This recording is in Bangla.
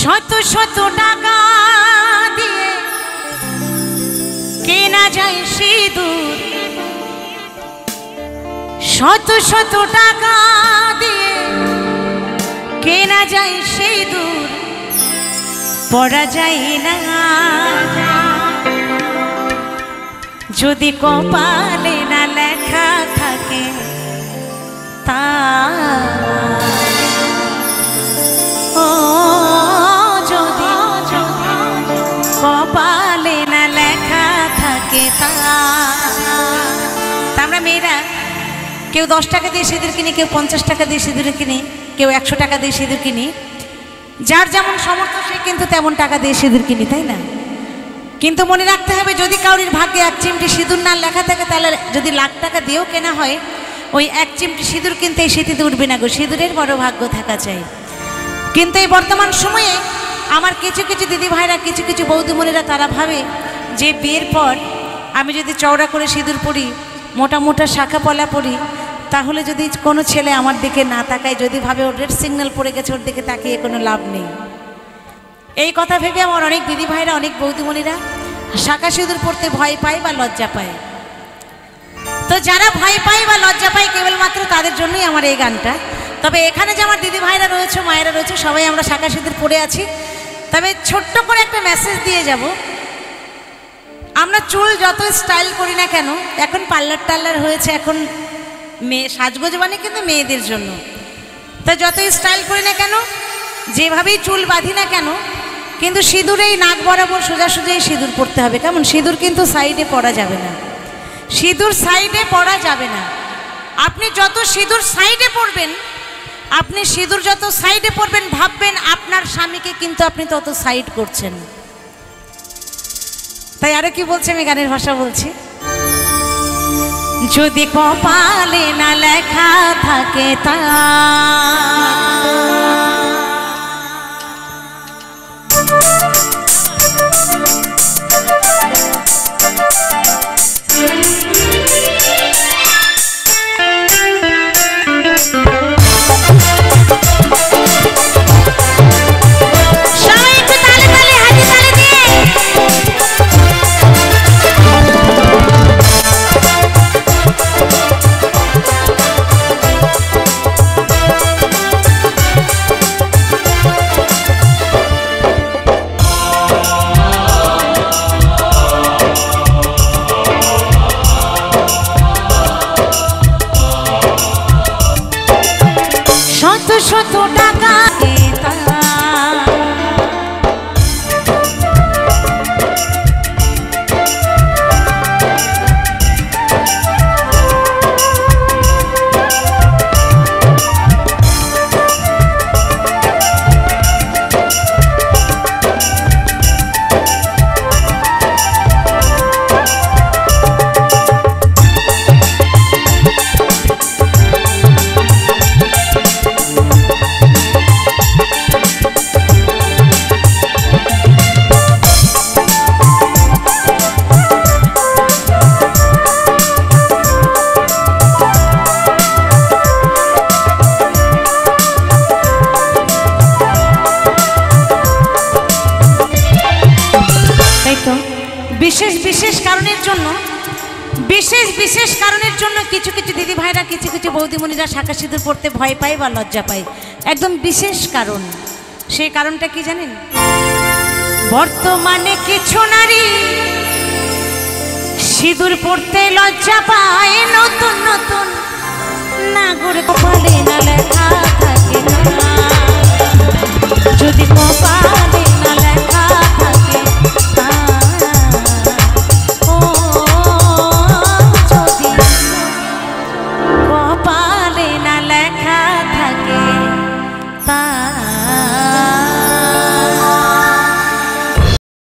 শত শত টাকা দিয়ে কেনা যায় সিঁদুর, শত শত টাকা দিয়ে কেনা যায় সিঁদুর, পড়া যায় না যদি কপালে না লেখা থাকে তা। ও যদি কপালে না লেখা থাকে তা। আমরা মেয়েরা কেউ 10 টাকা দিয়ে সিঁদুর কিনি, কেউ 50 টাকা দিয়ে সিঁদুর কিনি, কেউ 100 টাকা দিয়ে সিঁদুর কিনি। যার যেমন সামর্থ্য সে কিন্তু তেমন টাকা দিয়ে সিঁদুর কিনি, তাই না? কিন্তু মনে রাখতে হবে, যদি কাউরির ভাগ্যে 1 চিমটি সিঁদুর না লেখা থাকে, তাহলে যদি লাখ টাকা দিয়েও কেনা হয়, ওই 1 চিমটি সিঁদুর কিনতে এই সিঁথিতে উঠবে না গো। সিঁদুরের বড় ভাগ্য থাকা চাই। কিন্তু এই বর্তমান সময়ে আমার কিছু কিছু দিদি ভাইরা, কিছু কিছু বৌদিমণিরা তারা ভাবে যে বিয়ের পর আমি যদি চওড়া করে সিঁদুর পরি, মোটা মোটা শাখা পলা পরি, তাহলে যদি কোনো ছেলে আমার দিকে না তাকায়, যদি ভাবে ওর রেড সিগন্যাল পড়ে গেছে, ওর দিকে তাকিয়ে কোনো লাভ নেই। এই কথা ভেবে আমার অনেক দিদি ভাইরা, অনেক বৌদিমণিরা শাখা সিঁদুর পড়তে ভয় পায় বা লজ্জা পায়। তো যারা ভয় পায় বা লজ্জা পায় কেবলমাত্র তাদের জন্যই আমার এই গানটা। তবে এখানে যে আমার দিদি ভাইরা রয়েছে, মায়েরা রয়েছে, সবাই আমরা শাখা সিঁদুর পরে আছি। তবে ছোট্ট করে একটা মেসেজ দিয়ে যাব। আমরা চুল যত স্টাইল করি না কেন, এখন পার্লার টার্লার হয়েছে, এখন মেয়ে সাজগোজ মানে কিন্তু মেয়েদের জন্য। তা যত স্টাইল করি না কেন, যেভাবেই চুল বাঁধি না কেন, কিন্তু সিঁদুরেই নাক বরাবর সোজাসুজাই সিঁদুর পড়তে হবে। কেমন? সিঁদুর কিন্তু সাইডে পরা যাবে না, সিঁদুর সাইডে পরা যাবে না। আপনি যত সিঁদুর সাইডে পরবেন, আপনি সিঁদুর যত সাইডে পরবেন, ভাববেন আপনার স্বামীকে কিন্তু আপনি তত সাইড করছেন। তাই আরো কি বলছে, আমি গানের ভাষা বলছি। যদি কপালে না লেখা থাকে তা, শত শত টাকা বিশেষ বিশেষ কারণের জন্য, বিশেষ বিশেষ কারণের জন্য কিছু কিছু দিদি ভাইরা, কিছু কিছু বৌদিমণিরা শাখা সিঁদুর পড়তে ভয় পায় বা লজ্জা পায়। একদম বিশেষ কারণ। সেই কারণটা কি জানেন? বর্তমানে কিছু নারী সিঁদুর পড়তে লজ্জা পায়। নতুন নতুন নাগর কপালে না লেখা